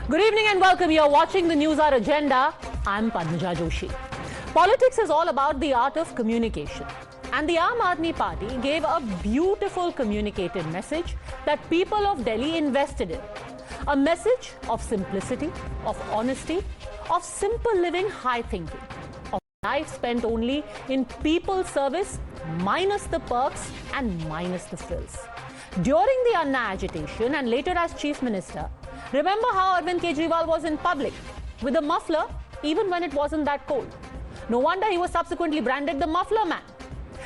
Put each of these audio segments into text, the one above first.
Good evening and welcome. You're watching the News Hour Agenda. I'm Padmaja Joshi. Politics is all about the art of communication. And the Aam Aadmi Party gave a beautiful communicated message that people of Delhi invested in. A message of simplicity, of honesty, of simple living, high thinking, of life spent only in people's service, minus the perks and minus the frills. During the Anna agitation and later as Chief Minister, remember how Arvind Kejriwal was in public with a muffler even when it wasn't that cold. No wonder he was subsequently branded the Muffler Man.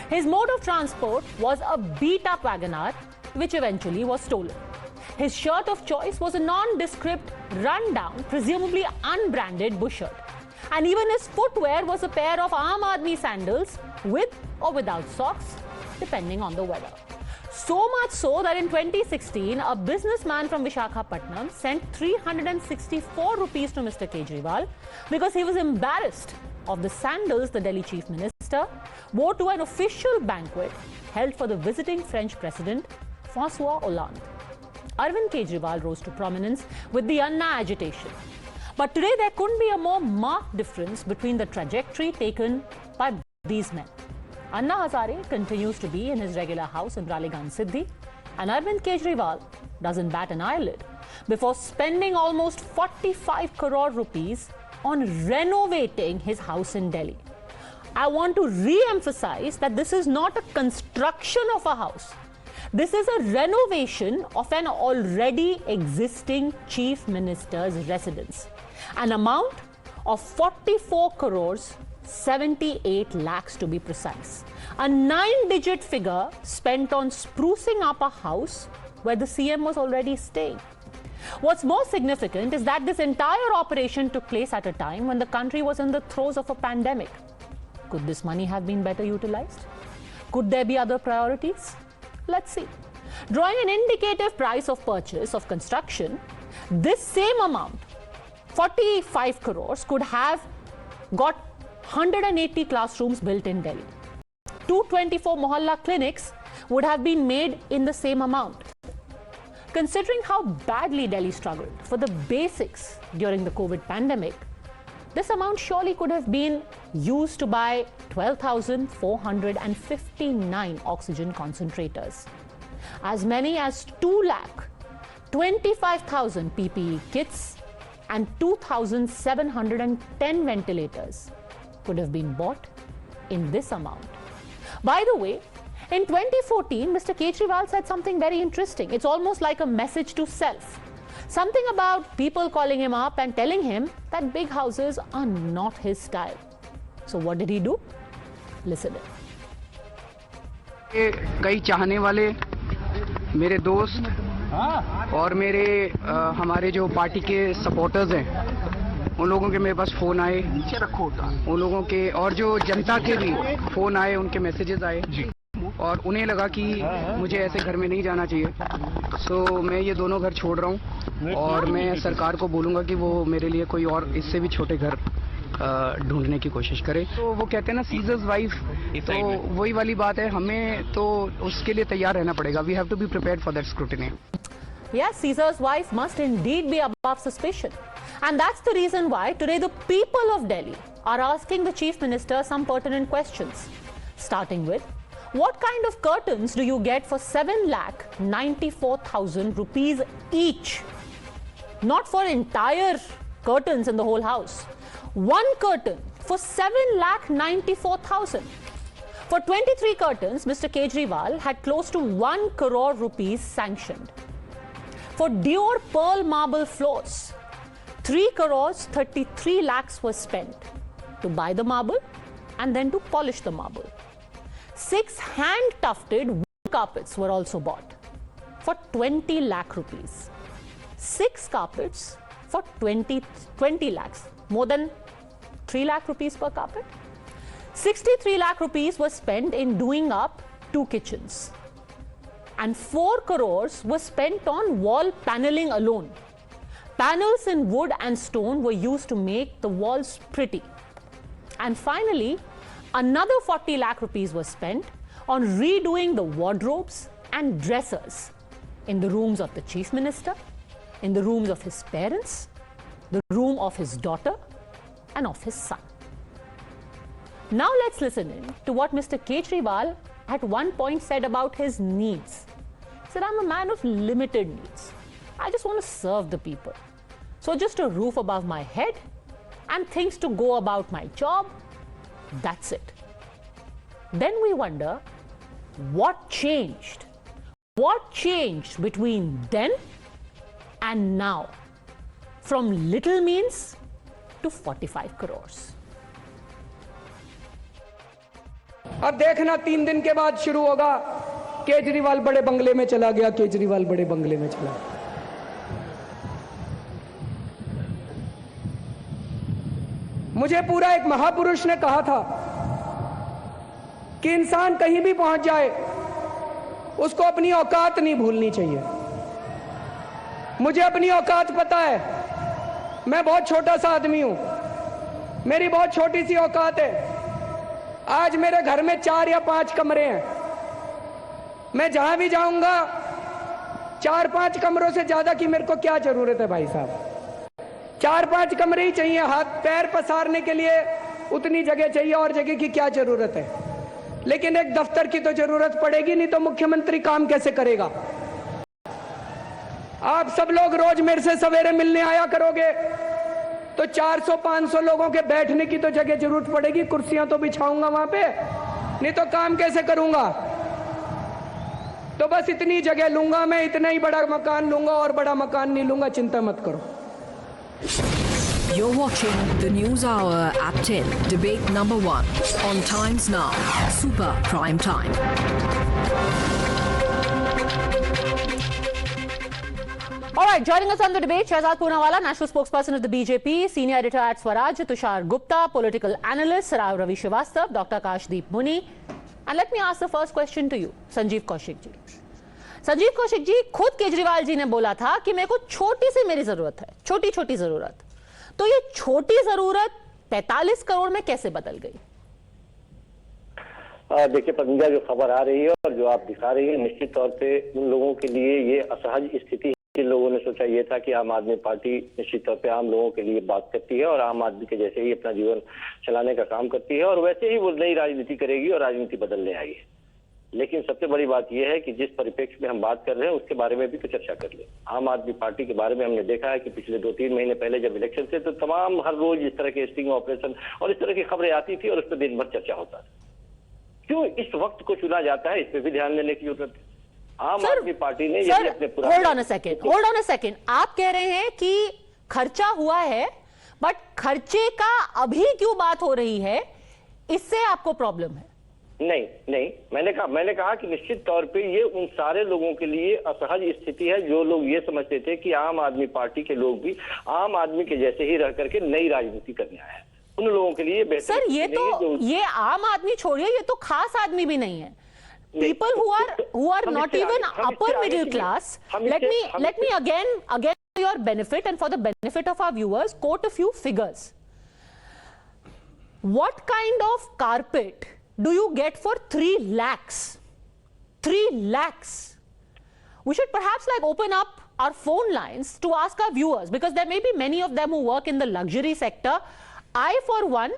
His mode of transport was a beat-up Wagoner, which eventually was stolen. His shirt of choice was a nondescript, run-down, presumably unbranded bush shirt. And even his footwear was a pair of Aam Aadmi sandals with or without socks, depending on the weather. So much so that in 2016, a businessman from Visakhapatnam sent 364 rupees to Mr. Kejriwal because he was embarrassed of the sandals the Delhi Chief Minister wore to an official banquet held for the visiting French President François Hollande. Arvind Kejriwal rose to prominence with the Anna agitation. But today there couldn't be a more marked difference between the trajectory taken by these men. Anna Hazare continues to be in his regular house in Raleigh-Ganj Siddi, and Arvind Kejriwal doesn't bat an eyelid before spending almost 45 crore rupees on renovating his house in Delhi. I want to re-emphasize that this is not a construction of a house. This is a renovation of an already existing Chief Minister's residence. An amount of 44 crores 78 lakhs to be precise. A 9-digit figure spent on sprucing up a house where the CM was already staying. What's more significant is that this entire operation took place at a time when the country was in the throes of a pandemic. Could this money have been better utilized? Could there be other priorities? Let's see. Drawing an indicative price of purchase of construction, this same amount, 45 crores, could have got 180 classrooms built in Delhi. 224 Mohalla clinics would have been made in the same amount. Considering how badly Delhi struggled for the basics during the COVID pandemic, this amount surely could have been used to buy 12,459 oxygen concentrators, as many as 2,25,000 PPE kits and 2,710 ventilators could have been bought in this amount. By the way, in 2014, Mr. Kejriwal said something very interesting. It's almost like a message to self. Something about people calling him up and telling him that big houses are not his style. So what did he do? Listen in. कई चाहने वाले मेरे दोस्त और मेरे हमारे जो party के सपोर्टर्स हैं, उन लोगों के मेरे पास फ़ोन आए, उन लोगों के और जो जनता के भी फ़ोन आए, उनके मैसेजेस आए और उन्हें लगा कि मुझे ऐसे घर में नहीं जाना चाहिए। सो मैं ये दोनों घर छोड़ रहा हूँ और मैं सरकार को बोलूँगा कि वो मेरे लिए कोई और इससे भी छोटे घर ढूंढने की कोशिश करे। तो वो कहते हैं ना, सीजर्स वाइफ, तो वही वाली बात है, हमें तो उसके लिए तैयार रहना पड़ेगा। We have to be prepared for that scrutiny. Yes, Caesar's wife must indeed be above suspicion. And that's the reason why today the people of Delhi are asking the Chief Minister some pertinent questions. Starting with, what kind of curtains do you get for 7,94,000 rupees each? Not for entire curtains in the whole house. One curtain for 7,94,000. For 23 curtains, Mr. Kejriwal had close to 1 crore rupees sanctioned. For Dior pearl marble floors, 3 crores 33 lakhs was spent to buy the marble and then to polish the marble. 6 hand-tufted wood carpets were also bought for 20 lakh rupees. 6 carpets for 20 lakhs, more than 3 lakh rupees per carpet. 63 lakh rupees was spent in doing up 2 kitchens. And 4 crores was spent on wall paneling alone. Panels in wood and stone were used to make the walls pretty. And finally, another 40 lakh rupees was spent on redoing the wardrobes and dressers in the rooms of the Chief Minister, in the rooms of his parents, the room of his daughter and of his son. Now let's listen in to what Mr. Kejriwal at one point said about his needs. He said, I'm a man of limited needs. I just want to serve the people. So just a roof above my head and things to go about my job, that's it. Then we wonder, what changed? What changed between then and now? From little means to 45 crores. अब देखना 3 दिन के बाद शुरू होगा, केजरीवाल बड़े बंगले में चला गया, केजरीवाल बड़े बंगले में चला गया। मुझे पूरा एक महापुरुष ने कहा था कि इंसान कहीं भी पहुंच जाए उसको अपनी औकात नहीं भूलनी चाहिए। मुझे अपनी औकात पता है, मैं बहुत छोटा सा आदमी हूं, मेरी बहुत छोटी सी औकात है। आज मेरे घर में 4 या 5 कमरे हैं, मैं जहां भी जाऊंगा 4-5 कमरों से ज्यादा की मेरे को क्या जरूरत है भाई साहब? 4-5 कमरे ही चाहिए, हाथ पैर पसारने के लिए उतनी जगह चाहिए, और जगह की क्या जरूरत है? लेकिन एक दफ्तर की तो जरूरत पड़ेगी, नहीं तो मुख्यमंत्री काम कैसे करेगा? आप सब लोग रोज मेरे से सवेरे मिलने आया करोगे तो 400-500 लोगों के बैठने की तो जगह जरूरत पड़ेगी, कुर्सियां तो बिछाऊंगा वहां पे, नहीं तो काम कैसे करूंगा? तो बस इतनी जगह लूंगा मैं, इतना ही बड़ा मकान लूंगा, और बड़ा मकान नहीं लूंगा, चिंता मत करो। You're watching the News Hour at 10, debate number 1 on Times Now, Super Prime Time. All right, joining us on the debate, Shehzad Poonawala, national spokesperson of the BJP, senior editor at Swaraj, Tushar Gupta, political analyst, Ravi Srivastava, Dr. Kashdeep Muni. And let me ask the first question to you, Sanjeev Kaushik ji. Sanjeev Kaushik ji, खुद केजरीवाल जी ने बोला था कि मेरे को छोटी सी मेरी जरूरत है, छोटी छोटी जरूरत। तो ये छोटी जरूरत 45 करोड़ में कैसे बदल गई? देखिए पंजा, जो खबर आ रही है और जो आप दिखा रही है, निश्चित तौर पे उन लोगों के लिए ये असहज स्थिति। जिन लोगों ने सोचा ये था कि आम आदमी पार्टी निश्चित तौर पे आम लोगों के लिए बात करती है और आम आदमी के जैसे ही अपना जीवन चलाने का काम करती है, और वैसे ही वो नई राजनीति करेगी और राजनीति बदलने आई है। लेकिन सबसे बड़ी बात यह है कि जिस परिप्रेक्ष्य में हम बात कर रहे हैं उसके बारे में भी तो चर्चा कर ले। आम आदमी पार्टी के बारे में हमने देखा है कि पिछले 2-3 महीने पहले जब इलेक्शन थे तो तमाम हर रोज इस तरह के स्टिंग ऑपरेशन और इस तरह की खबरें आती थी और उस पर दिन भर चर्चा होता था। क्यों इस वक्त को चुना जाता है, इस पर भी ध्यान देने की जरूरत है। आम आदमी पार्टी ने अपने होल्ड ऑन अ सेकेंड, आप कह रहे हैं कि खर्चा हुआ है, बट खर्चे का अभी क्यों बात हो रही है, इससे आपको प्रॉब्लम है? नहीं, मैंने कहा कि निश्चित तौर पे ये उन सारे लोगों के लिए असहज स्थिति है जो लोग ये समझते थे कि आम आदमी पार्टी के लोग भी आम आदमी के जैसे ही रह करके नई राजनीति करने आए हैं। उन लोगों के लिए बेहतर सर, ये आम आदमी छोड़िए, ये तो खास आदमी भी नहीं है। People who are not even upper middle class. Let me again for your benefit and for the benefit of our viewers, quote a few figures. What kind of carpet do you get for 3 lakhs? 3 lakhs. We should perhaps open up our phone lines to ask our viewers, because there may be many of them who work in the luxury sector. I, for one,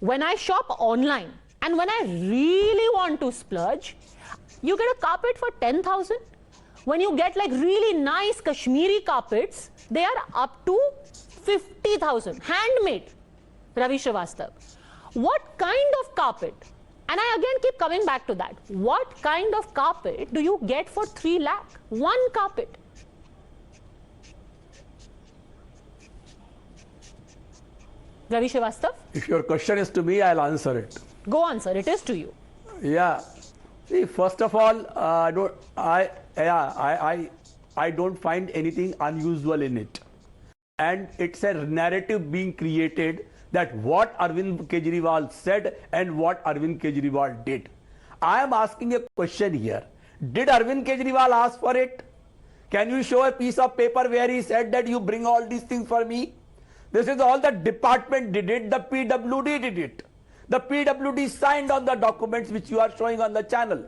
when I shop online and when I really want to splurge, you get a carpet for 10,000. When you get really nice Kashmiri carpets, they are up to 50,000. Handmade. Ravi Srivastava. What kind of carpet? And I again keep coming back to that. What kind of carpet do you get for 3 lakh? One carpet. Ravi Srivastava? If your question is to me, I'll answer it. Go on, sir. It is to you. Yeah. See, first of all, I don't find anything unusual in it. And it's a narrative being created that what Arvind Kejriwal said and what Arvind Kejriwal did. I am asking a question here. Did Arvind Kejriwal ask for it? Can you show a piece of paper where he said that you bring all these things for me? This is all the department did it, the PWD did it. The PWD signed on the documents which you are showing on the channel.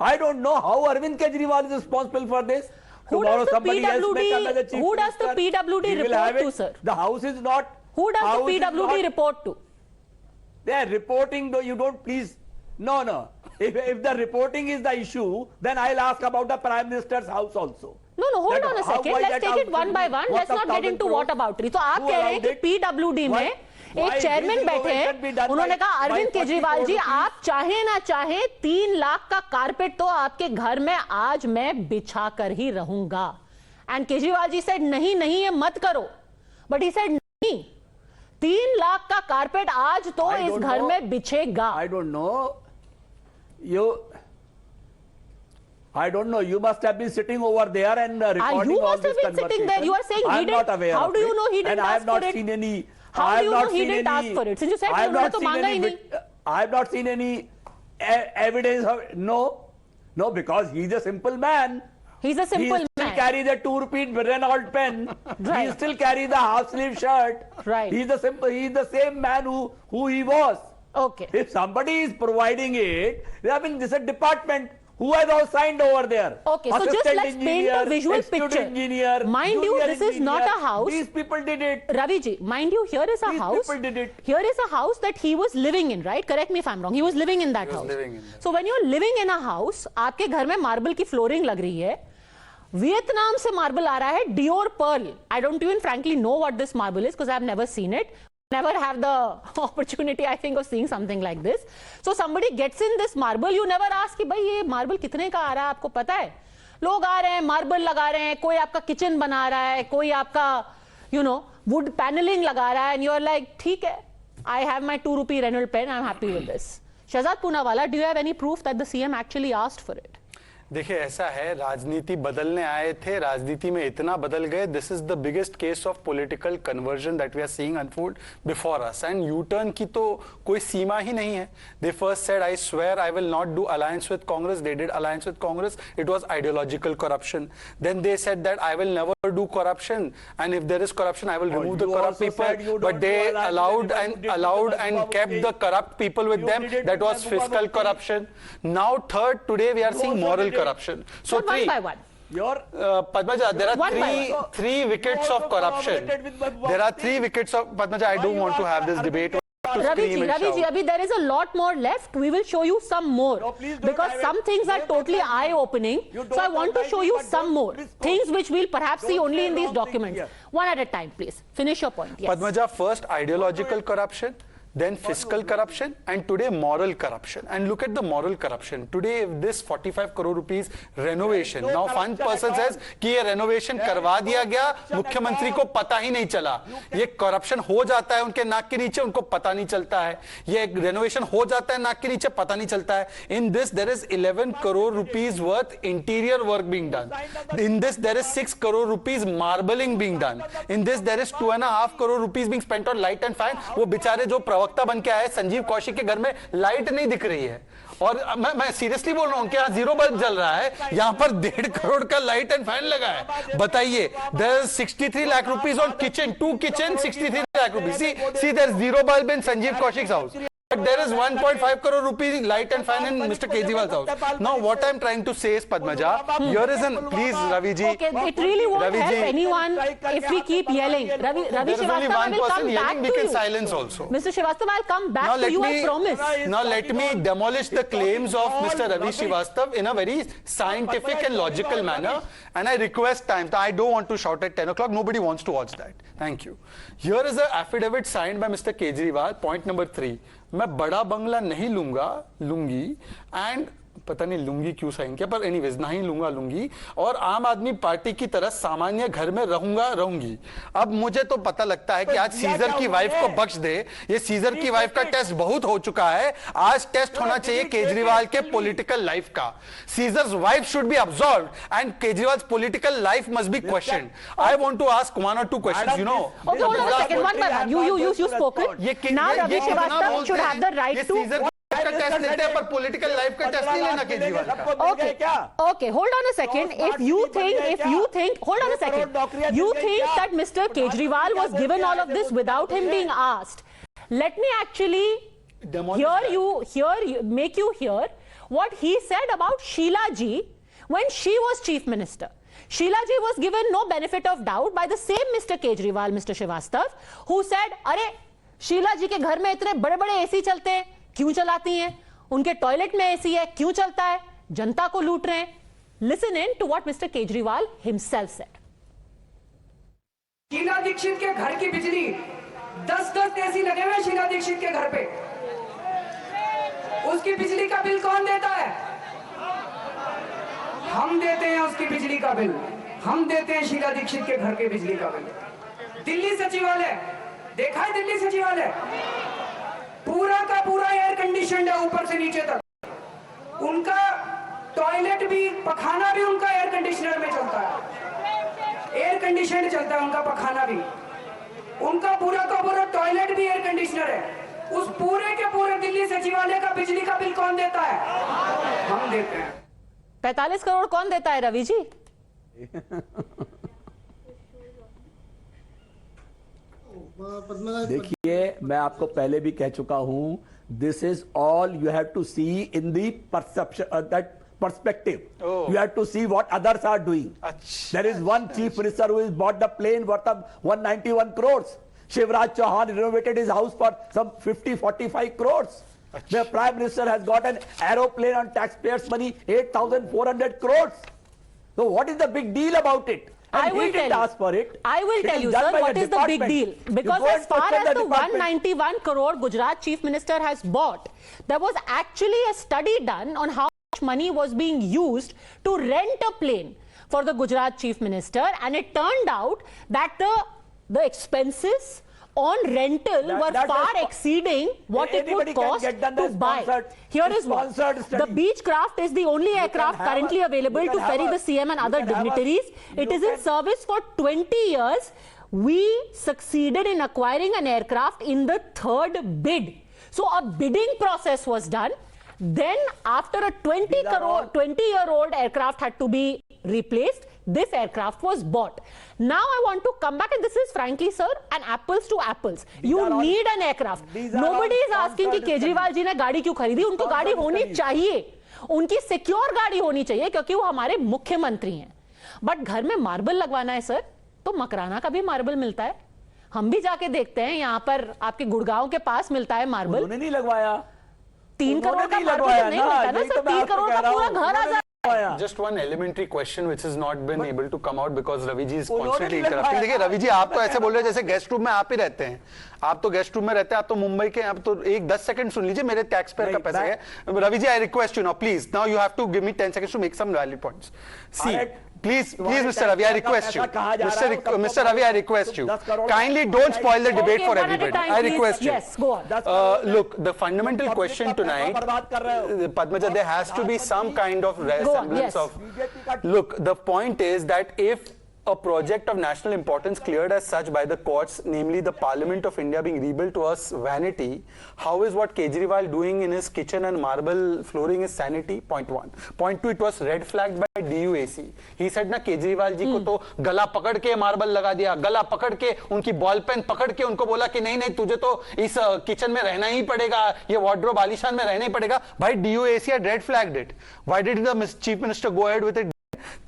I don't know how Arvind Kejriwal is responsible for this. Who Tomorrow does the somebody else may come as a PWD? chief Who does the minister. PWD He will report have to, it. sir? The House is not. Who does House the is PWD not- report to? They are reporting, though you don't please. No. If the reporting is the issue, then I'll ask about the Prime Minister's house also. No, hold That on a how- second. why Let's that take it house one by one. Let's not get into what about it. तो आप Who कह रहे हैं allowed कि it? PWD में Why एक chairman this बैठे innovation be हैं, done उन्होंने by- कहा by Arvind 40 Kejriwal ji crore rupees? आप चाहे ना चाहे 3 लाख का कारपेट तो आपके घर में आज मैं बिछा कर ही रहूंगा. एंड केजरीवाल जी सेड नहीं ये मत करो. बट ही सेड नहीं, 3 लाख का कारपेट आज तो I इस don't घर know. में बिछेगा. I don't know. I don't know. You must have been sitting over there and recording you all must have this been sitting there. conversation. You are saying he I'm didn't- not aware how of do you it. know he didn't And I have ask not for it? seen any. How I do have you not know he seen didn't any- ask for it? Since you said I have उन्होंने not तो seen मांगा ही any. नहीं. I have not seen any evidence of no, because he's a simple man. He's a simple He still man. carries a 2 rupee Renault pen. Right. He still carries the half sleeve shirt. Right. He's the same man who he was. Okay. If somebody is providing it, I mean, this is a department. Who has all signed over there? Okay, so just Assistant let's paint a engineer, visual executive picture. engineer, Mind you, junior this is not engineer. a house. These people did it. Ravi ji, mind you, here is a These house. people did it. Here is a house that he was living in, right? Correct me if I'm wrong. He was living in that house. So when you're living in a house, आपके घर में marble की flooring लग रही है. Vietnam से marble आ रहा है, Dior Pearl. I don't even frankly know what this marble is because I've never seen it. Never have the opportunity, I think, of seeing something like this. So somebody gets in this marble, you never ask कि भाई ये marble कितने का आ रहा है, आपको पता है? लोग आ रहे हैं, मार्बल लगा रहे हैं, कोई आपका किचन बना रहा है, कोई आपका वुड पैनलिंग लगा रहा है, and you're like, ठीक है, I have my 2 rupee Renault pen, I'm happy with this. Shahzad Poonawalla, do you have any proof that the CM actually asked for it? देखिए ऐसा है, राजनीति बदलने आए थे, राजनीति में इतना बदल गए. This is the biggest case of political conversion that we are seeing unfold before us. And you turn की तो कोई सीमा ही नहीं है. They first said I swear I will not do alliance with Congress. They did alliance with Congress. It was ideological corruption. Then they said that I will never do corruption, and if there is corruption I will remove the corrupt people. But they allowed and kept the corrupt people with them. That was fiscal corruption. Now third, today we are seeing moral corruption. So But one by one. Your Padmaja, there are One by three wickets of corruption. There are 3 wickets of Padmaja. I don't want to have this debate. Ravi ji, abhi there is a lot more left. We will show you some more. No, please don't. Because some things are totally eye-opening. So I want to show you some more things which we'll perhaps see only in these documents. One at a time, please. Finish your point. Yes. Padmaja, first ideological corruption, then fiscal corruption, and today moral corruption. And look at the moral corruption. Today, this 45 crore rupees renovation. Now, one person says कि ये renovation करवा दिया गया, मुख्यमंत्री को पता ही नहीं चला. ये corruption हो जाता है उनके नाक के नीचे, उनको पता नहीं चलता है. ये renovation हो जाता है नाक के नीचे, पता नहीं चलता है. In this, there is 11 crore rupees worth interior work being done. In this, there is 6 crore rupees marbling being done. In this, there is 2.5 crore rupees being spent on light and fan. वो बेचारे जो प्रवक्ता बन के आए, संजीव कौशिक के घर में लाइट नहीं दिख रही है. और मैं सीरियसली बोल रहा हूं कि यहाँ 0 बल्ब जल रहा है, यहाँ पर 1.5 करोड़ का लाइट एंड फैन लगा है. बताइए, there is 63 lakh rupees on kitchen, 2 kitchen, 63 lakh rupees. See, there is 0 bulb in Sanjeev Kaushik's house. But there is 1.5 crore rupees light and fan in Mr. Kejriwal's house. Now, what I'm trying to say is, Padmaja, here is an, please, Ravi ji. Okay, it really won't Ravi help ji. anyone if we keep yelling. Ravi There is only Srivastava, I one will come person back yelling, to we can you. silence also. Mr. Srivastava, I'll come back Now to you, I promise. Now let me demolish the claims of Mr. Ravi Srivastava in a very scientific and logical manner, and I request time. I don't want to shout at 10 o'clock. Nobody wants to watch that. Thank you. Here is an affidavit signed by Mr. Kejriwal. Point number 3. मैं बड़ा बंगला नहीं लूंगी and पता नहीं लूंगी क्यों sign किया, पर एनीवेज नहीं लूंगी, और आम आदमी पार्टी की तरह सामान्य घर में रहूंगी. अब मुझे तो पता लगता है कि आज सीजर की वाइफ को बख्श दे. ये सीजर की वाइफ का टेस्ट बहुत हो चुका है. आज टेस्ट होना चाहिए केजरीवाल के पॉलिटिकल लाइफ का. Caesar's wife should be absolved and Kejriwal political life must be questioned. I want to ask 1 or 2 questions, you know. Okay, hold on a second. One by one. You spoken. Now Ravi Srivastava should have the right to. का test लेते हैं पर political life का test नहीं लेना केजरीवाल का. Okay, hold on a second. If you think, hold on a second. You think that Mr. Kejriwal was given all of this without him being asked. Let me actually make you hear what he said about Sheila ji when she was chief minister. Sheila ji was given no benefit of doubt by the same Mr. Kejriwal, Mr. Srivastava, who said, "अरे शीला जी के घर में इतने बड़े-बड़े AC चलते हैं, क्यों चलाती हैं? उनके टॉयलेट में एसी है, क्यों चलता है? जनता को लूट रहे हैं." Listen in to what Mr. Kejriwal himself said. Sheila Dikshit के घर की बिजली 10-10 एसी लगे हुए हैं शीला दीक्षित के घर पे। उसकी बिजली का बिल कौन देता है? हम देते हैं उसकी बिजली का बिल। हम देते हैं शीला दीक्षित के घर के बिजली का बिल। दिल्ली सचिवालय देखा है? दिल्ली सचिवालय पूरा का पूरा एयर कंडीशनड है ऊपर से नीचे तक। उनका टॉयलेट भी, पखाना भी उनका एयर कंडीशनर में चलता है। एयर कंडीशनड चलता है उनका पखाना भी। उनका पूरा का पूरा टॉयलेट भी एयर कंडीशनर है। उस पूरे के पूरे दिल्ली सचिवालय का बिजली का बिल कौन देता है? हम देते हैं। 45 करोड़ कौन देता है रवि जी? देखिए, मैं आपको पहले भी कह चुका हूं, this is all you have to see in the perception, that perspective. You have to see what others are doing. There is one chief minister who has bought the plane worth of 191 crores. Shivraj Chauhan renovated his house for some 50-45 crores. The prime minister has got an aeroplane on taxpayers' money, 8,400 crores. So what is the big deal about it? And I will he didn't ask for it. I will It tell is you, done sir, by what the is the big department. deal? You Because go as and far question as the department. 191 crore Gujarat chief minister has bought, there was actually a study done on how much money was being used to rent a plane for the Gujarat chief minister, and it turned out that the expenses on rental were far exceeding what it would Anybody can cost get done to the buy. sponsored- Here the is what sponsored the study. Beechcraft is the only aircraft have currently a- available you to can ferry have the a- CM and you other can have a- dignitaries. It you is in can- service for 20 years. We succeeded in acquiring an aircraft in the third bid. So a bidding process was done. Then after a 20-year-old aircraft had to be replaced, this aircraft was bought. Now I want to come back, and this is frankly, sir, an apples to apples. You are all- need an aircraft. these are Nobody all is asking कि sponsored Kejriwal ji ने गाड़ी क्यों खरीदी. उनको गाड़ी Sponsored होनी studies. चाहिए. उनकी सिक्योर गाड़ी होनी चाहिए क्योंकि वो हमारे मुख्यमंत्री हैं. बट घर में मार्बल लगवाना है सर, तो मकराना का भी मार्बल मिलता है. हम भी जाके देखते हैं, यहाँ पर आपके गुड़गांव के पास मिलता है मार्बल. उन्होंने नहीं लगवाया. 3 करोड़ का नहीं मार्बल लगवाया नहीं मिलता ना यही सर. तो मैं 3 आपको करोड़ कह का रहा पूरा हूं. घर आ उन्होंने जाए. Just one elementary question which has not been able to come out because Ravi ji is उन्होंने constantly नहीं interrupting. लगाया. देखिए रवि जी, आप तो ऐसे बोल रहे हैं जैसे गेस्ट रूम में आप ही रहते हैं. आप तो गेस्ट रूम में रहते हैं, आप तो मुंबई के. आप तो एक 10 सेकंड सुन लीजिए, मेरे टैक्स पेयर का पैसा है. Ravi ji, I request you now, please. Now you have to give me 10 seconds to make some valid points. See, please, Mr. Ravi, I request you. Mr. Ravi, I request you. Kindly don't spoil the debate Okay, for one at a everybody. time, I please. request you. Yes, go on. Look, the fundamental question tonight, Padmaja, there has to be some kind of semblance yes. of. Look, the point is that if a project of national importance cleared as such by the courts, namely the Parliament of India being rebuilt to us vanity, how is what Kejriwal doing in his kitchen and marble flooring is sanity? Point one. Point two, it was red flagged by DUAC. He said ना केजरीवाल जी को तो गला पकड़ के marble लगा दिया, गला पकड़ के उनकी बॉल पेन पकड़ के उनको बोला कि नहीं नहीं तुझे तो इस किचन में रहना ही पड़ेगा, ये वार्डरोब आलीशान में रहना ही पड़ेगा. भाई DUAC had red flagged it. Why did the chief minister go ahead with it?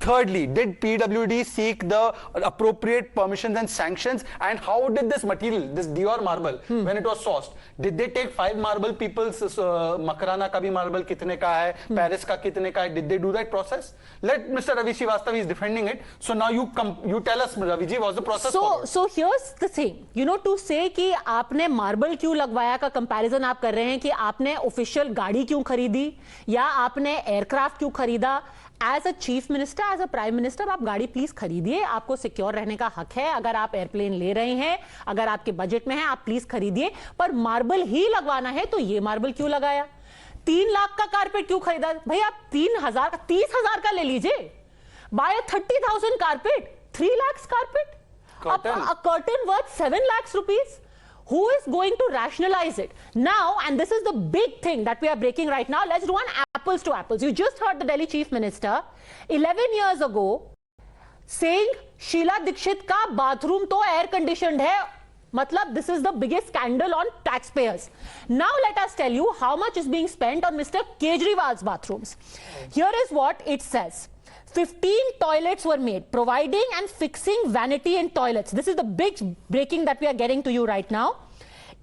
Thirdly, did PWD seek the appropriate permissions and sanctions? And how did this material, this Dior marble, when it was sourced, did they take 5 marble people's Makarana ka bhi marble kitne ka hai, Paris ka kitne ka hai? Did they do that process? Let Mr. Ravi Srivastava is defending it. So now you tell us, Ravi ji, was the process followed? So here's the thing, you know, to say कि आपने marble क्यों लगवाया का comparison आप कर रहे हैं कि आपने ऑफिशियल गाड़ी क्यों खरीदी या आपने एयरक्राफ्ट क्यों खरीदा. As a chief minister, as a prime minister, आप गाड़ी प्लीज खरीदिए. आपको सिक्योर रहने का हक है. अगर आप एयरप्लेन ले रहे हैं, अगर आपके बजट में है, आप प्लीज खरीदिए. पर मार्बल ही लगवाना है तो ये मार्बल क्यों लगाया? 3 लाख का कारपेट क्यों खरीदा? भाई आप 3,000 का 30,000 का ले लीजिए. By 30,000 carpet, 3 lakhs carpet, a curtain worth 7 lakhs rupees. Who is going to rationalize it now? And this is the big thing that we are breaking right now. Let's do an apples to apples. You just heard the Delhi chief minister 11 years ago saying Sheila Dikshit ka bathroom to air conditioned hai. Matlab, this is the biggest scandal on taxpayers. Now let us tell you how much is being spent on Mr. Kejriwal's bathrooms. Here is what it says. 15 toilets were made, providing and fixing vanity in toilets. This is the big breaking that we are getting to you right now.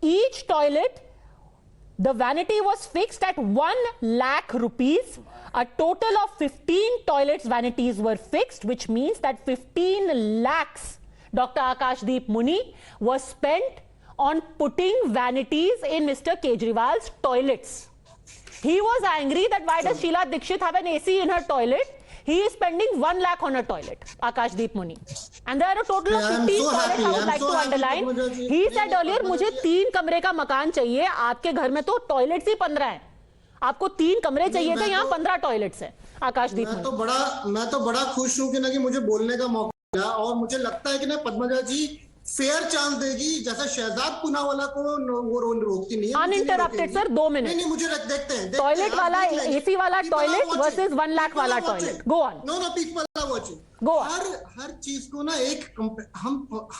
Each toilet, the vanity was fixed at 1 lakh rupees. A total of 15 toilets vanities were fixed, which means that 15 lakhs, Dr. Akashdeep Muni, was spent on putting vanities in Mr. Kejriwal's toilets. He was angry that why does Sheila Dikshit have an AC in her toilet? He is spending 1 lakh on a toilet, Akashdeep Muni. And there are a total of 15 toilets, I would like to underline. He said earlier, मुझे 3 कमरे का मकान चाहिए, आपके घर में तो toilets ही 15 हैं. आपको 3 कमरे चाहिए थे, यहाँ 15 टॉयलेट्स हैं. आकाशदीप मैं तो बड़ा खुश हूँ कि ना कि मुझे बोलने का मौका मिला, और मुझे लगता है कि ना पद्मजा जी फेयर चांस देगी, जैसा शहजाद पूनावाला को वो रोकती नहीं है. Uninterrupted sir, 2 minute. नहीं, मुझे देखते हैं. टॉयलेट वाला, एसी वाला टॉयलेट वर्सेस 1 लाख वाला toilet. Go on. No people are watching. Go. हर चीज को ना एक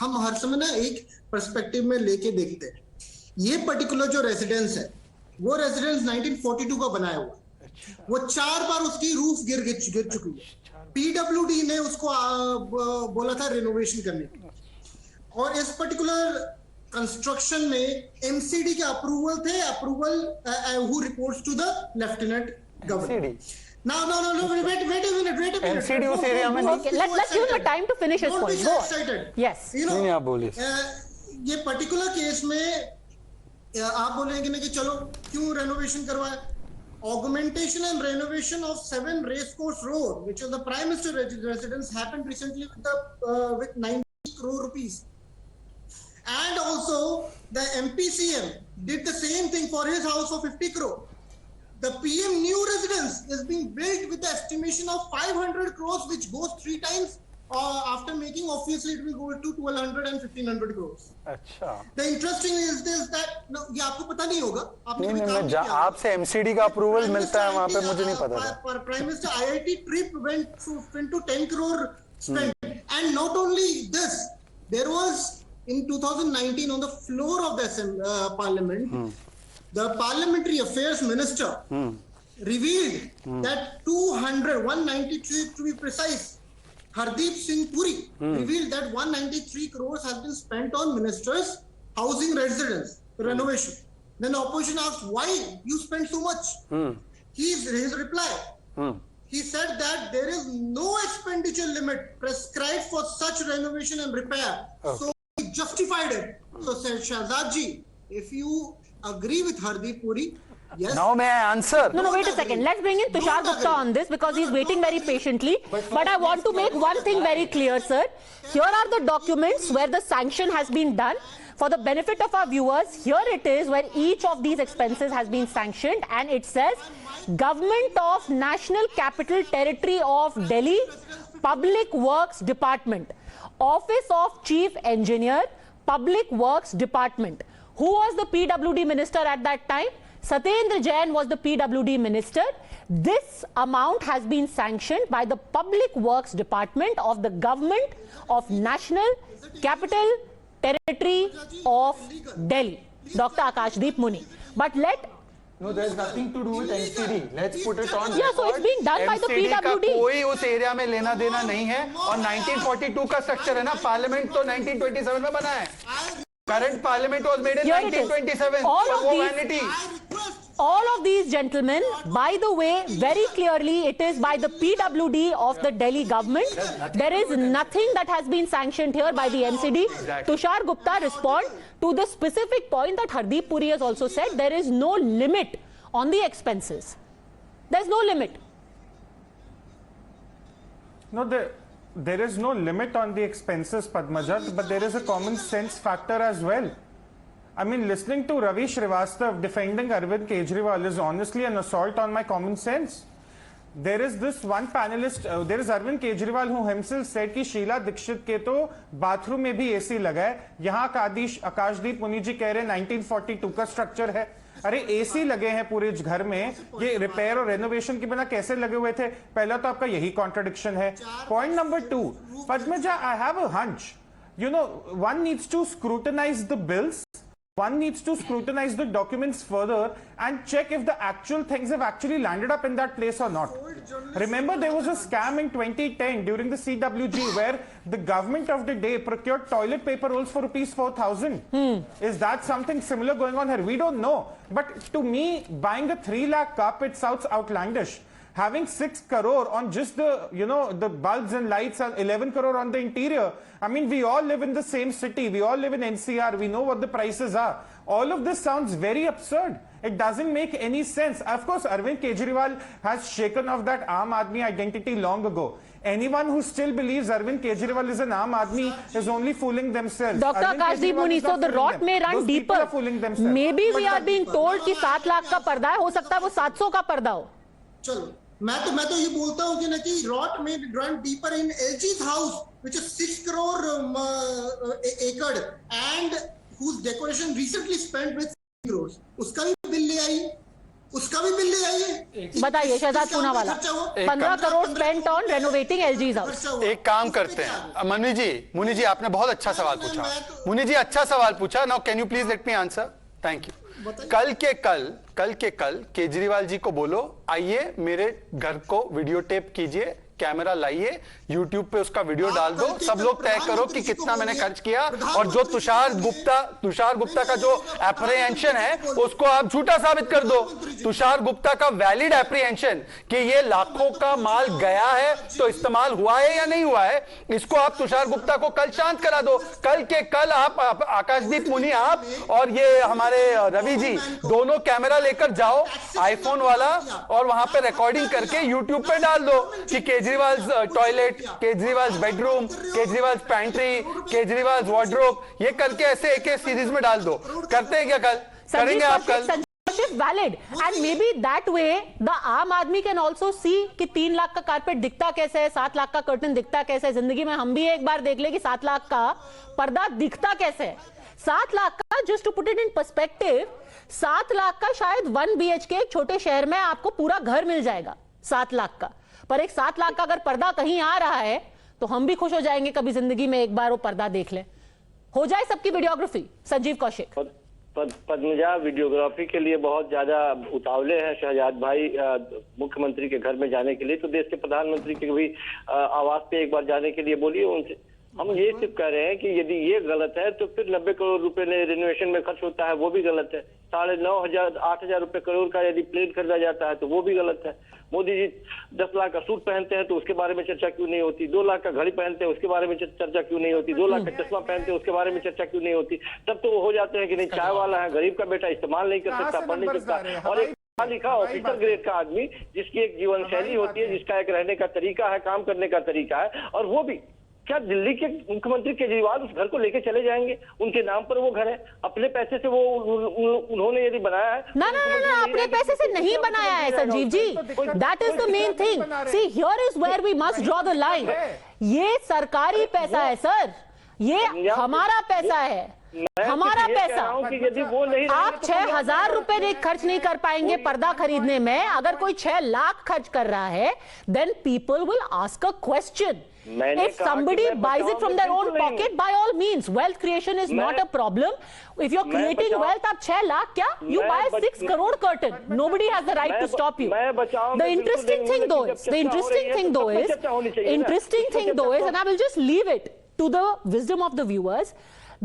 हम हर समय ना एक पर्सपेक्टिव में लेके देखते हैं. ये पर्टिकुलर जो रेजिडेंस है, वो रेजिडेंस 1942 का बनाया हुआ है. वो 4 बार उसकी रूफ गिर चुकी है. पीडब्ल्यूडी ने उसको बोला था रिनोवेशन करने की, और इस पर्टिकुलर कंस्ट्रक्शन में एमसीडी के अप्रूवल थे. Who reports to the lieutenant governor. No, wait a minute. MCD उस एरिया में नहीं. Okay, let's give him time to finish his point. Go on. Yes. नहीं, आप बोलिए. ये पर्टिकुलर केस में आप बोलेंगे ना कि चलो क्यों रेनोवेशन करवाए. Augmentation and renovation of 7 Racecourse Road, which is the Prime Minister residence, happened recently with 90 crore rupees. And also the MPCM did the same thing for his house for 50 crore. The PM new residence is being built with the estimation of 500 crores, which goes 3 times. After making, obviously it will go to 1200 and 1500 crores. अच्छा. The interesting is this that ये आपको पता नहीं होगा. नहीं, आपसे MCD का approval मिलता है वहाँ पे, मुझे नहीं पता था. Prime Minister IIT trip went to 10 crore spent. And not only this, there was in 2019 on the floor of the Parliament, the Parliamentary Affairs Minister revealed that 193 to be precise, Hardeep Singh Puri revealed that 193 crores has been spent on ministers' housing residence renovation. Then the opposition asked, why you spent so much? His reply, he said that there is no expenditure limit prescribed for such renovation and repair. So he justified it. So said Shahzad ji, if you agree with Hardeep Puri, yes. Now may I answer? No, wait a second. Let's bring in Tushar Gupta on this because he's waiting very patiently. But I want to make one thing very clear, sir. Here are the documents where the sanction has been done. For the benefit of our viewers, here it is where each of these expenses has been sanctioned, and it says Government of National Capital Territory of Delhi, Public Works Department, Office of Chief Engineer, Public Works Department. Who was the PWD minister at that time? Satyendra Jain was the PWD minister. This amount has been sanctioned by the Public Works Department of the Government of National Capital Territory of Delhi, Dr. Akashdeep Muni. But no, there's nothing to do with MCD. Let's put it on. Yeah, so it's being done by the MCD का PWD. कोई उस area में लेना देना नहीं है, और 1942 का स्ट्रक्चर है ना, पार्लियामेंट तो 1927 में बना है. Current parliament was made in 1927. All of these gentlemen, by the way, very clearly it is by the PWD of the Delhi government. There is nothing that has been sanctioned here by the MCD. Tushar Gupta respond to the specific point that Hardeep Puri has also said. There is no limit on the expenses. There's no limit. No, there is no limit on the expenses, Padmaja, but there is a common sense factor as well. I mean, listening to Ravi Srivastav defending Arvind Kejriwal is honestly an assault on my common sense. There is this one panelist, there is Arvind Kejriwal who himself said कि शीला दीक्षित के तो bathroom में भी AC लगा है. यहाँ आकाशदीप मुनि जी कह रहे हैं 1942 का स्ट्रक्चर है. अरे एसी लगे हैं पूरे घर में, ये रिपेयर और रेनोवेशन के बिना कैसे लगे हुए थे? पहला तो आपका यही कॉन्ट्रडिक्शन है. Point number 2, Padmaja, I have a hunch. You know, one needs to scrutinize the bills one needs to scrutinize the documents further and check if the actual things have actually landed up in that place or not. Remember, there was a scam in 2010 during the CWG where the government of the day procured toilet paper rolls for ₹4,000. Is that something similar going on here? We don't know. But to me, buying a 3 lakh carpet sounds outlandish. Having 6 crore on just the, the bulbs and lights and 11 crore on the interior. I mean, we all live in the same city. We all live in NCR. We know what the prices are. All of this sounds very absurd. It doesn't make any sense. Of course, Arvind Kejriwal has shaken off that Aam Aadmi identity long ago. Anyone who still believes Arvind Kejriwal is an Aam Aadmi is only fooling themselves. Dr. Akashdeep Muni, so the rot may run deeper. Maybe we are being told कि 7 लाख का पर्दा है, हो सकता है वो 700 का पर्दा हो. चलो, मैं तो ये बोलता हूँ कि ना कि rot may run deeper in LG's house, which is 6 crore acre and whose decoration recently spent with crores. उसका भी बिल ले आई. बताइए Shehzad Poonawalla, 15 crore spent on renovating LG's house. एक काम करते हैं मुनि जी आपने बहुत अच्छा सवाल पूछा. मुनि जी अच्छा सवाल पूछा. Now can you please let me answer. Thank you. कल के कल केजरीवाल जी को बोलो आइए मेरे घर को वीडियो टेप कीजिए, कैमरा लाइए, YouTube पे उसका वीडियो डाल दो, सब लोग तय करो कि कितना मैंने खर्च किया. और जो तुषार गुप्ता का जो एप्रीहेंशन है उसको आप झूठा साबित कर दो. तुषार गुप्ता का वैलिड एप्रीहेंशन कि ये लाखों का माल गया है तो इस्तेमाल हुआ है या नहीं हुआ है, इसको आप तुषार गुप्ता को कल शांत करा दो. कल के कल आप आकाशदीप मुनि आप और ये हमारे रवि जी दोनों कैमरा लेकर जाओ आईफोन वाला और वहां पे रिकॉर्डिंग करके YouTube पे डाल दो कि Kejriwal toilet, Kejriwal bedroom, Kejriwal pantry, Kejriwal wardrobe, ये करके ऐसे एक सीरीज में डाल दो. करते हैं क्या कल? करेंगे आप कल? Valid and maybe that way the आम आदमी can also see कि 3 लाख का कारपेट दिखता कैसे है, 7 लाख का कर्टन दिखता कैसे है. जिंदगी में हम भी एक बार देख ले कि 7 लाख का पर्दा दिखता कैसे है. 7 लाख का, just to put it in perspective, 7 lakh का शायद 1 BHK एक छोटे शहर में आपको पूरा घर मिल जाएगा 7 लाख का. पर एक 7 लाख का अगर पर्दा कहीं आ रहा है तो हम भी खुश हो जाएंगे कभी जिंदगी में एक बार वो पर्दा देख ले. हो जाए सबकी वीडियोग्राफी. संजीव कौशिक. पद्मजा वीडियोग्राफी के लिए बहुत ज्यादा उतावले हैं शहजाद भाई मुख्यमंत्री के घर में जाने के लिए. तो देश के प्रधानमंत्री के भी आवास पे एक बार जाने के लिए बोलिए उनसे. हम ये सिर्फ कह रहे हैं कि यदि ये गलत है तो फिर 90 करोड़ रुपए रिनोवेशन में खर्च होता है वो भी गलत है. 9,500 8,000 रुपए करोड़ का यदि प्लेन खरीदा जाता है तो वो भी गलत है. मोदी जी 10 लाख का सूट पहनते हैं तो उसके बारे में चर्चा क्यों नहीं होती? 2 लाख का घड़ी पहनते हैं उसके बारे में चर्चा क्यों नहीं होती? 2 लाख का चश्मा पहनते हैं उसके बारे में चर्चा क्यों नहीं होती? तब तो वो हो जाते हैं कि नहीं चाय वाला है, गरीब का बेटा इस्तेमाल नहीं कर सकता, पढ़ नहीं सकता. और एक लिखा ऑफिसर ग्रेड का आदमी जिसकी एक जीवन शैली होती है, जिसका एक रहने का तरीका है, काम करने का तरीका है, और वो भी क्या दिल्ली के मुख्यमंत्री केजरीवाल उस घर को लेके चले जाएंगे? उनके नाम पर वो घर है, अपने पैसे से वो उन्होंने यदि बनाया है. ना अपने पैसे से नहीं बनाया है Sanjeev ji. That is the main thing. See here is where we must draw the line. ये सरकारी पैसा है सर, ये हमारा पैसा है, हमारा पैसा. आप 6,000 रुपए खर्च नहीं कर पाएंगे पर्दा खरीदने में. अगर कोई 6 लाख खर्च कर रहा है then people will ask a question. If somebody buys it from their own pocket, by all means, wealth creation is not a problem. If you're creating wealth, आप 6 लाख क्या? You buy a 6 crore curtain. Nobody has the right to stop you. The interesting thing though is, and I will just leave it to the wisdom of the viewers.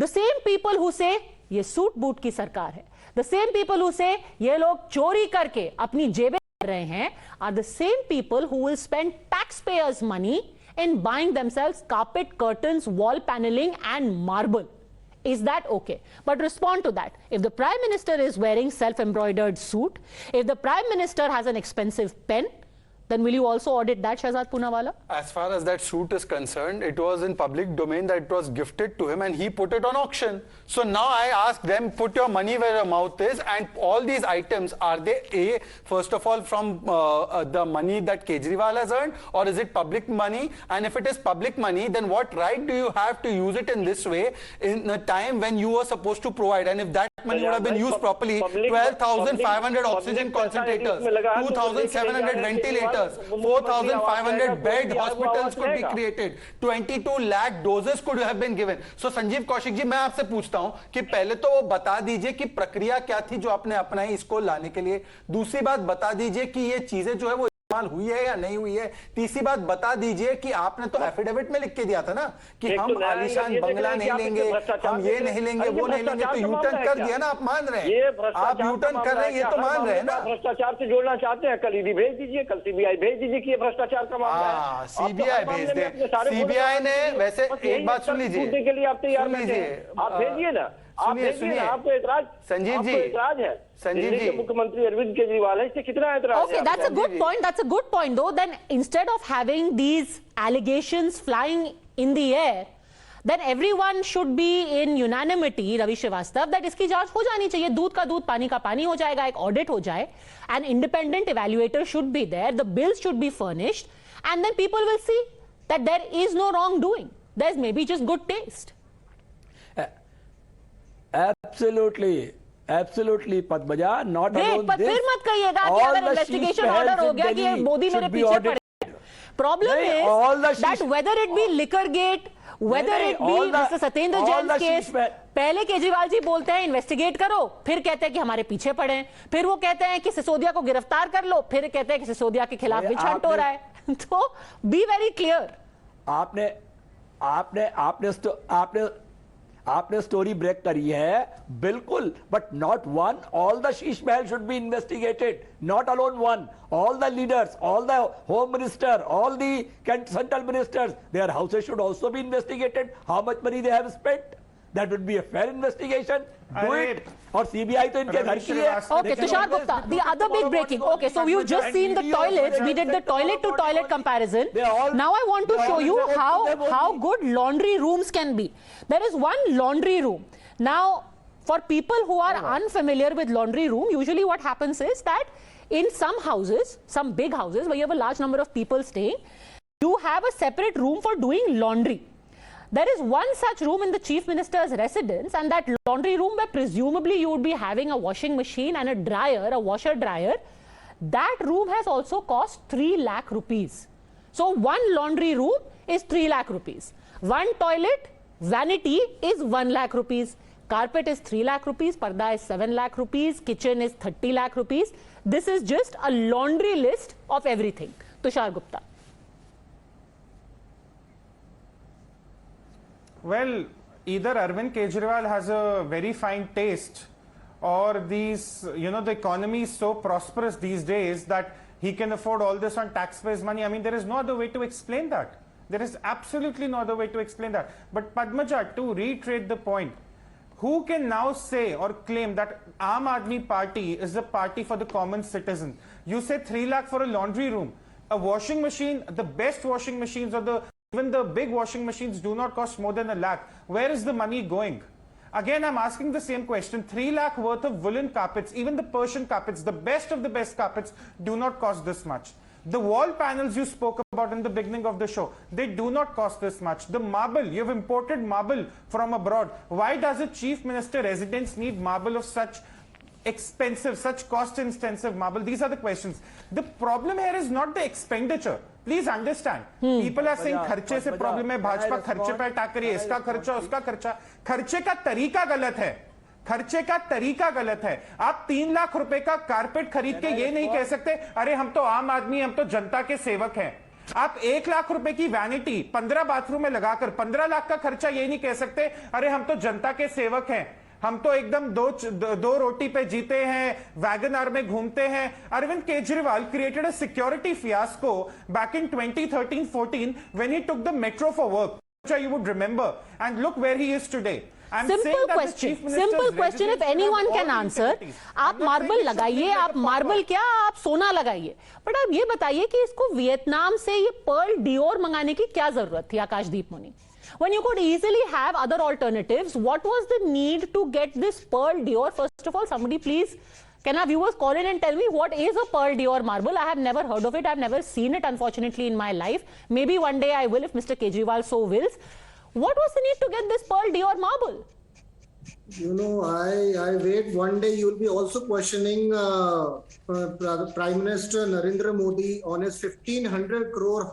The same people who say ये suit boot की सरकार है, the same people who say ये लोग चोरी करके अपनी जेबें कर रहे हैं, are the same people who will spend taxpayers' money in buying themselves carpet, curtains, wall paneling and marble. Is that okay? But respond to that. If the Prime Minister is wearing self-embroidered suit, if the Prime Minister has an expensive pen, then will you also audit that, Shahzad Poonawalla? As far as that suit is concerned, it was in public domain that it was gifted to him and he put it on auction. So now I ask them, put your money where your mouth is, and all these items, are they first of all from the money that Kejriwal has earned, or is it public money? And if it is public money, then what right do you have to use it in this way in a time when you were supposed to provide? And if that money would have been used properly, 12,500 oxygen concentrators, 2,700 ventilators, centers. 4,500 bed hospitals could be created. 22 lakh doses could have been given. So Sanjeev Kaushik जी, मैं आपसे पूछता हूं कि पहले तो वो बता दीजिए कि प्रक्रिया क्या थी जो आपने अपनाई इसको लाने के लिए। दूसरी बात बता दीजिए कि ये चीजें जो है वो हुई है या नहीं हुई है। तीसरी बात बता दीजिए कि आपने तो एफिडेविट में लिख के दिया था ना कि हम आलीशान बंगला नहीं लेंगे, हम ये नहीं लेंगे, वो नहीं लेंगे, तो यूटर्न कर दिया ना। आप मान रहे हैं, आप यूटर्न कर रहे हैं, ये तो मान रहे हैं ना। भ्रष्टाचार से जोड़ना चाहते हैं, कल ईडी भेज दीजिए, कल सीबीआई भेज दीजिए कि ये भ्रष्टाचार का मामला है। सीबीआई भेज दे। सीबीआई ने वैसे एक बात सुन लीजिए, के लिए आप तैयार लीजिए, आप भेजिए ना, सुनिए, आपको एतराज, संजीव जी, एतराज है। संजीव जी, मुख्यमंत्री अरविंद केजरीवाल है, इससे कितना एतराज? Okay, that's a good point. That's a good point, though. Then instead of having these allegations flying in the air, then everyone should be in unanimity, Ravi Srivastava, that इसकी जांच हो जानी चाहिए। दूध का दूध, पानी का पानी हो जाएगा, एक ऑडिट हो जाए, an independent evaluator should be there, the bills should be furnished, and then people will see that there is no wrongdoing. There's maybe just good taste. Absolutely, Padmaja. Not alone पर this. फिर मत कहिएगा कि अगर investigation order हो गया कि ये मोदी मेरे पीछे पड़े। Problem is that whether it be liquor gate, whether it be mister Satyendra Jain case, पहले केजरीवाल जी बोलते हैं इन्वेस्टिगेट करो, फिर कहते हैं कि हमारे पीछे पड़े हैं, फिर वो कहते हैं कि सिसोदिया को गिरफ्तार कर लो, फिर कहते हैं कि सिसोदिया के खिलाफ भी छंट हो रहा है। तो बी वेरी क्लियर। आपने स्टोरी ब्रेक करी है, बिल्कुल, but not one. All the Sheesh Mahal should be investigated, not alone one. All the leaders, all the home minister, all the central ministers, their houses should also be investigated. How much money they have spent? That would be a fair investigation. Do it. और CBI तो इनके घर की है। Okay, Tushar Gupta, the other big breaking. Okay, so you've just seen the toilets. We did the toilet to toilet comparison. Now I want to show you how good laundry rooms can be. There is one laundry room. Now, for people who are unfamiliar with laundry room, usually what happens is that in some houses, some big houses where you have a large number of people staying, you have a separate room for doing laundry. There is one such room in the Chief Minister's residence, and that laundry room where presumably you would be having a washing machine and a dryer, a washer dryer, that room has also cost 3 lakh rupees. So one laundry room is 3 lakh rupees. One toilet, vanity is 1 lakh rupees. Carpet is 3 lakh rupees. Parda is 7 lakh rupees. Kitchen is 30 lakh rupees. This is just a laundry list of everything. Tushar Gupta. Well, either Arvind Kejriwal has a very fine taste, or these, the economy is so prosperous these days that he can afford all this on taxpayers' money. I mean, there is no other way to explain that. There is absolutely no other way to explain that. But Padmaja, to reiterate the point, who can now say or claim that Aam Aadmi Party is the party for the common citizen? You say 3 lakh for a laundry room. A washing machine, the best washing machines or even the big washing machines do not cost more than 1 lakh. Where is the money going? Again, I'm asking the same question. 3 lakh worth of woolen carpets, even the Persian carpets, the best of the best carpets, do not cost this much. The wall panels you spoke about in the beginning of the show, they do not cost this much. The marble, you've imported marble from abroad. Why does a chief minister residence need marble of such expensive, such cost-intensive marble? These are the questions. The problem here is not the expenditure. Please understand. People are saying खर्चे से problem है, भाजपा खर्चे पे attack करिए, इसका खर्चा, उसका खर्चा। खर्चे का तरीका गलत है, खर्चे का तरीका गलत है। आप 3 लाख रुपए का कारपेट खरीद के ये नहीं कह सकते अरे हम तो आम आदमी, हम तो जनता के सेवक हैं। आप 1 लाख रुपए की वैनिटी 15 बाथरूम में लगाकर 15 लाख का खर्चा ये नहीं कह सकते अरे हम तो जनता के सेवक हैं, हम तो एकदम दो रोटी पे जीते हैं, वैगन आर में घूमते हैं। Arvind Kejriwal created a security fiasco back in 2013-14 when he took the metro for work, which you would remember, and look where he is today. Simple question, if anyone can answer. आप marble लगाइए, आप marble क्या, आप सोना लगाइए, but आप ये बताइए कि इसको वियतनाम से ये पर्ल डियोर मंगाने की क्या जरूरत थी, आकाशदीप मुनि? When you could easily have other alternatives, what was the need to get this Pearl Dior? First of all, somebody please, can our viewers call in and tell me what is a Pearl Dior marble? I have never heard of it. I have never seen it, unfortunately, in my life. Maybe one day I will, if Mr. Kejriwal so wills. What was the need to get this Pearl Dior marble? You know, I wait one day you'll be also questioning Prime Minister Narendra Modi on his 1500 crore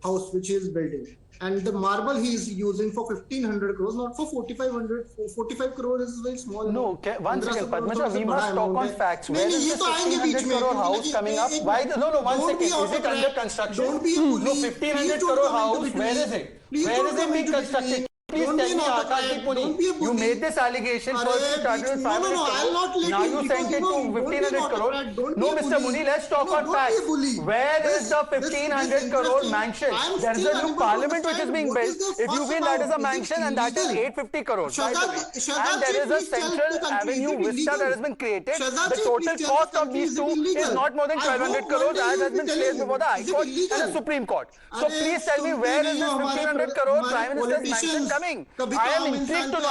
house which he is building. And the marble he is using for 1500 crores, not for 4500. 45 crores is very small. No, one second, Padmaja, we must talk on facts. Where is the 1500 crore house coming up? Why? No, 1 second. Is it under construction? Don't be a bully. No, 1500 crore house. Where is it? Where is it being constructed? Please tell me, Akash Puri, you made this allegation first you started with 500 crore. Now you sent it to 1500 crore. No, Mr. Muni, let's talk on facts. Where is the 1500 crore mansion? There is a new parliament which is being built. If you feel that is a mansion and that is 850 crores. And there is a central avenue vista that has been created. The total cost of these two is not more than 1200 crores as has been placed before the High Court and the Supreme Court. So please tell me where is this 1500 crore Prime Minister's mansion coming? I am intrigued to know.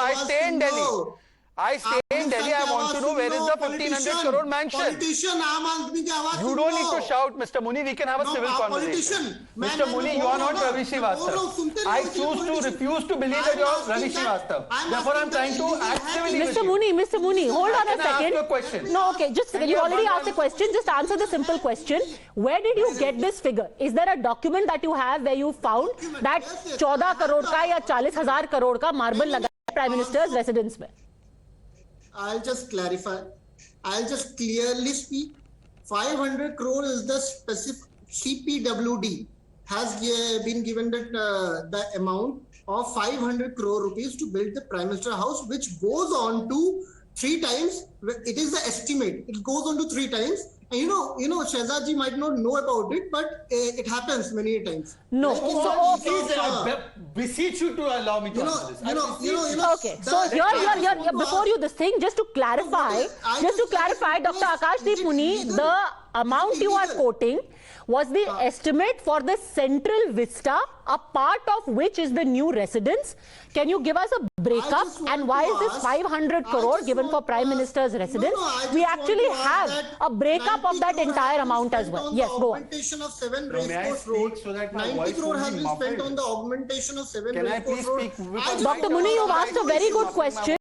I stay in Delhi. I want to know where is the 1500 crore mansion. You don't need to shout, Mr. Muni. We can have a civil conversation. Mr. Muni, you are not Ravi Srivastava. I choose to refuse to believe that you are Ravi Srivastava. Therefore, I am trying to act civilly with you. Mr. Muni, hold on a second. Ask you a question. No, okay, you already asked a question. Just answer the simple question. Where did you get this figure? Is there a document that you have where you found that 14 crore ka ya 40,000 crore ka marble laga hai Prime Minister's residence mein? I'll just clarify. I'll just clearly speak. 500 crore is the specific CPWD has been given the amount of 500 crore rupees to build the Prime Minister house, which goes on to 3 times. It is the estimate. It goes on to 3 times. And you know, Shehzad ji might not know about it, but it happens many times. No. Like Please, I beseech you to allow me to answer this. Okay. So here, before you this thing, just to clarify, Dr. Akashdeep Muni, the amount you are quoting was the estimate for the central vista, a part of which is the new residence. Can you give us a breakup and why is this 500 crore given for Prime Minister's residence? We actually have a breakup of that entire amount as well. Yes, go on. Augmentation of 7 racecourse roads. 90 crore has been spent on the augmentation of 7 racecourse roads. Dr. Muni, you've asked a very good question.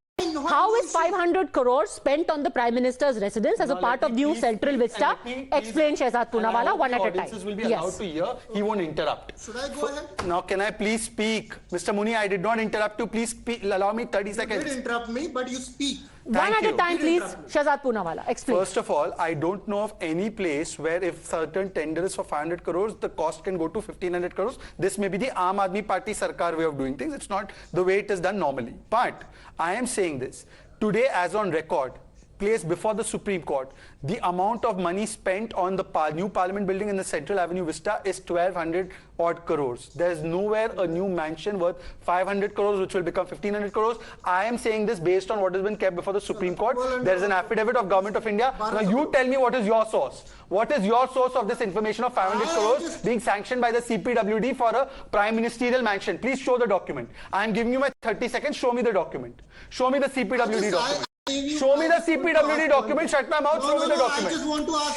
How is 500 crores spent on the Prime Minister's residence as a part of new Central Vista? Explain, Shehzad Poonawalla, one at a time. Will be allowed to hear. He won't interrupt. Should I go ahead? Now, can I please speak? Mr. Muni, I did not interrupt you. Please allow me 30 seconds. You did interrupt me, but you speak. One at a time, please. Shehzad Poonawalla, explain. First of all, I don't know of any place where if certain tender is for 500 crores, the cost can go to 1500 crores. This may be the Aam Aadmi Party Sarkar way of doing things. It's not the way it is done normally. But I am saying this. Today, as on record, placed before the Supreme Court, the amount of money spent on the new Parliament building in the Central Avenue Vista is 1200 odd crores. There is nowhere a new mansion worth 500 crores which will become 1500 crores. I am saying this based on what has been kept before the Supreme Court. There is an affidavit of Government of India. Now you tell me what is your source. What is your source of this information of 500 crores being sanctioned by the CPWD for a prime ministerial mansion? Please show the document. I am giving you my 30 seconds. Show me the document. Show me the CPWD document. Show me the CPWD document. Shut my mouth. Show me the document.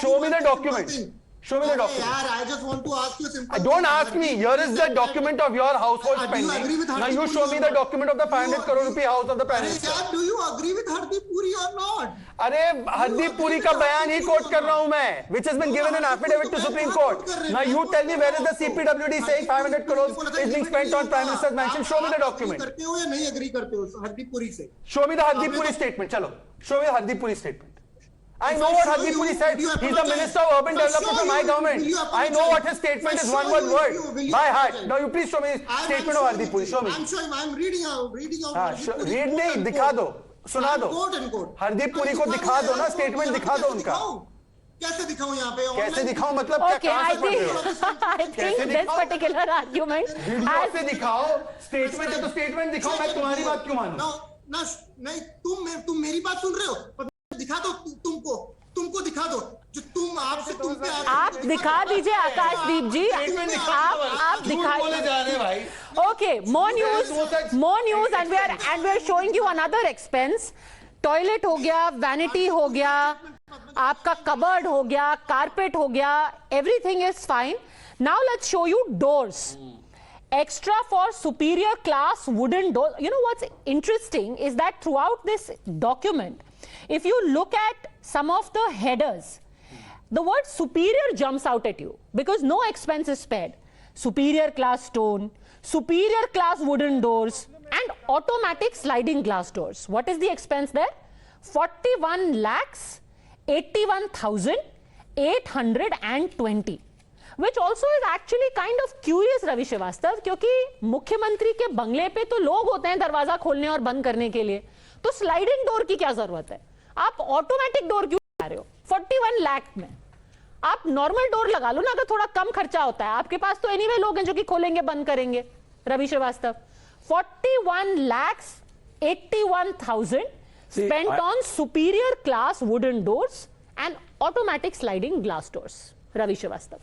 Show me the document. Show me the document. I just want to ask you a simple Don't ask me. Here is the document of your household spending. Now you show me the document of the 500 crore rupee house of the Prime Minister. Do you agree with Hardeep Puri or not? अरे Hardeep Puri का बयान ही coat कर रहा हूँ मैं, which has been given an affidavit to Supreme Court. Now you tell me where is the CPWD saying 500 crores is being spent on Prime Minister's mansion? Show me the document. करते हो या नहीं agree करते हो Hardeep Puri से? Show me the Hardeep Puri statement. चलो, show me the Hardeep Puri statement. I know what Hardeep Puri said. He's the Minister of Urban Development of my government. I know what his statement is, one word. By heart. Now you please show me the statement of Hardeep Puri. Show me. I'm showing. I'm reading out. Read नहीं, दिखा दो, सुना दो. Hardeep Puri को दिखा दो ना, statement दिखा दो उनका. कैसे दिखाऊं यहाँ पे? कैसे दिखाऊं मतलब क्या? Okay, I think this particular argument. Video से दिखाओ, statement है तो statement दिखाओ. मैं तुम्हारी बात क्यों मानूं? नहीं, तुम मेरी बात सुन रहे हो? दिखा दो तुमको दिखा दो जो तुम आपसे तुम पे आप दिखा दीजिए आकाशदीप जी, आप दिखा भाई. Okay, more news and we are showing you another expense. Toilet हो गया, वैनिटी हो गया, आपका कबर्ड हो गया, कारपेट हो गया, everything is fine. Now let's show you doors. extra for superior class wooden door. You know what's interesting is that throughout this document, if you look at some of the headers, the word superior jumps out at you because no expense is spared. Superior class stone, superior class wooden doors, and automatic sliding glass doors. What is the expense there? 41,81,820. Which also is actually kind of curious, Ravi Srivastava, क्योंकि मुख्यमंत्री के बंगले पे तो लोग होते हैं दरवाजा खोलने और बंद करने के लिए, तो स्लाइडिंग डोर की क्या जरूरत है? आप ऑटोमेटिक डोर क्यों लगा रहे हो? 41 लाख में आप नॉर्मल डोर लगा लो ना, अगर थोड़ा कम खर्चा होता है. आपके पास तो एनीवे लोग हैं जो कि खोलेंगे बंद करेंगे. Ravi Srivastava, 41,81,000 spent on superior class wooden doors and automatic sliding glass doors. Ravi Srivastava.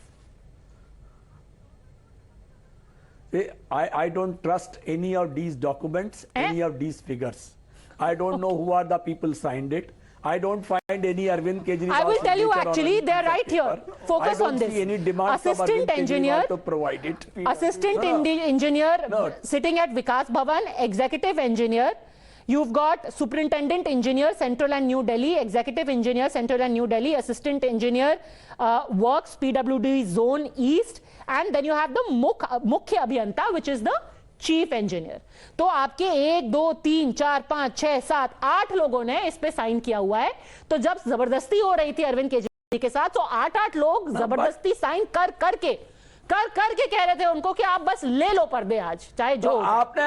I don't trust any of these documents, any of these figures. I don't know who are the people signed it. I don't find any Arvind Kejriwal. I will tell you actually, they are right here. Focus on this. I don't see any demand from Arvind Kejriwal to provide it. Assistant engineer sitting at Vikas Bhavan, executive engineer. You've got superintendent engineer, Central and New Delhi, executive engineer, Central and New Delhi, assistant engineer, works, PWD Zone East, and then you have the Mukhya Abhiyanta, which is the chief engineer. तो आपके 1 2 3 4 5 6 7 8 लोगों ने इस पे sign किया हुआ है. तो जब जबरदस्ती हो रही थी अरविंद केजरीवाल के साथ, तो 8 लोग जबरदस्ती साइन करके कह रहे थे उनको कि आप बस ले लो पर्दे आज, चाहे जो. तो आपने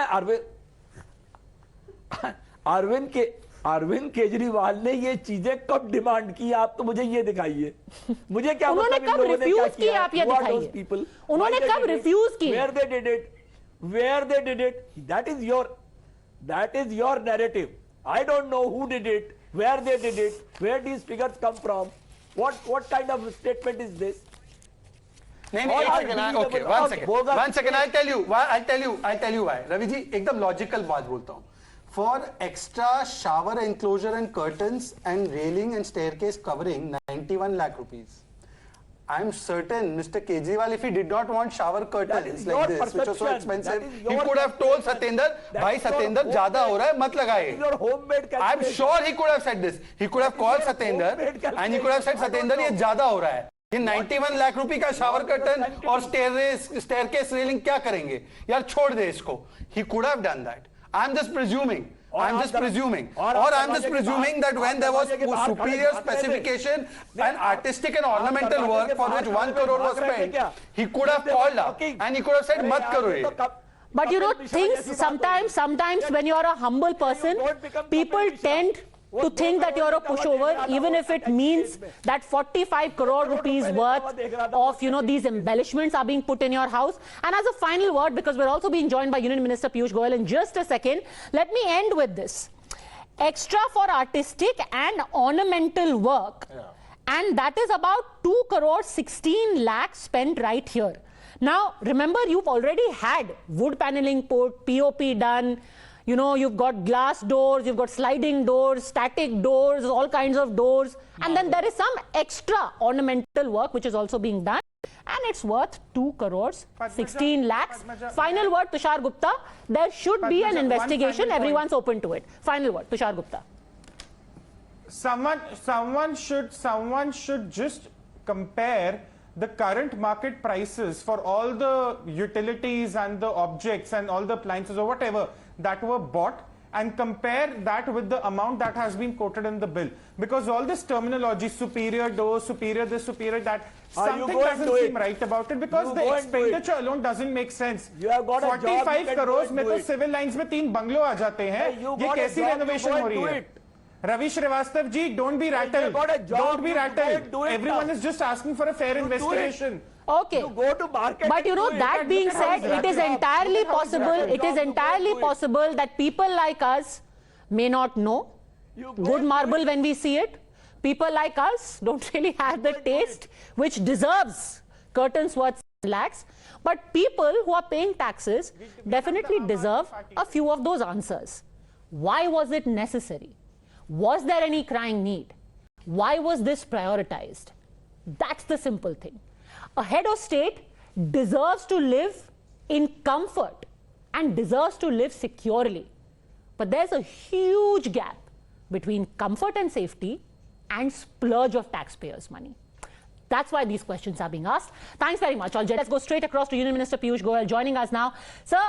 अरविंद केजरीवाल ने ये चीजें कब डिमांड की? आप तो मुझे ये दिखाइए. मुझे क्या उन्होंने कब रिफ्यूज की? आप ये दिखाइए. उन्होंने कब रिफ्यूज की? Where they did it, that is your narrative. I don't know who did it, where they did it, where these figures come from, what kind of statement is this? Okay, one second. I'll tell you why. Ravi ji, एकदम logical बात बोलता हूँ. For extra shower enclosure and curtains and railing and staircase covering, 91 lakh rupees. I'm certain Mr. Kejriwal, if he did not want shower curtains like this, which was so expensive, he could have told Satyendra, "Bhai Satyendra, ज़्यादा हो रहा है, मत लगाइए." I'm sure he could have said this. He could have called Satyendra and he could have said, "Satyendra, ये ज़्यादा हो रहा है. ये 91 लाख रुपए का शावर कर्टन और staircase railing क्या करेंगे? यार छोड़ दे इसको." He could have done that. I'm just presuming that when there was superior specification and artistic and ornamental work for which 1 crore was spent, he could have called up and he could have said, "Mat karo ye." But you know, things sometimes when you are a humble person, people tend to think that you're a pushover, even if it means that 45 crore rupees worth of, these embellishments are being put in your house. And as a final word, because we're also being joined by Union Minister Piyush Goyal in just a second, let me end with this. Extra for artistic and ornamental work. And that is about 2 crore 16 lakhs spent right here. Now, remember, you've already had wood paneling put, POP done. You've got glass doors, you've got sliding doors, static doors, all kinds of doors. And then there is some extra ornamental work which is also being done. And it's worth 2 crores, 16 lakhs. Final word, Tushar Gupta. There should be an investigation. Everyone's open to it. Final word, Tushar Gupta. Someone should just compare the current market prices for all the utilities and the objects and all the appliances or whatever that were bought and compare that with the amount that has been quoted in the bill. Because all this terminology, superior dose, superior this, superior that, something doesn't seem right about it, because the expenditure alone doesn't make sense. 45 crores में तो civil lines में 3 bungalow आ जाते हैं. ये कैसी renovation हो रही है? Ravi Srivastava ji, don't be rattled. Don't be rattled. Everyone is just asking for a fair investigation. Okay. But that being said, it is entirely possible that people like us may not know good marble when we see it. People like us don't really have the taste which deserves curtains worth lakhs. But people who are paying taxes definitely deserve a few of those answers. Why was it necessary? Was there any crying need? Why was this prioritized? That's the simple thing. A head of state deserves to live in comfort and deserves to live securely. But there's a huge gap between comfort and safety and splurge of taxpayers' money. That's why these questions are being asked. Thanks very much. Let's go straight across to Union Minister Piyush Goyal joining us now. Sir,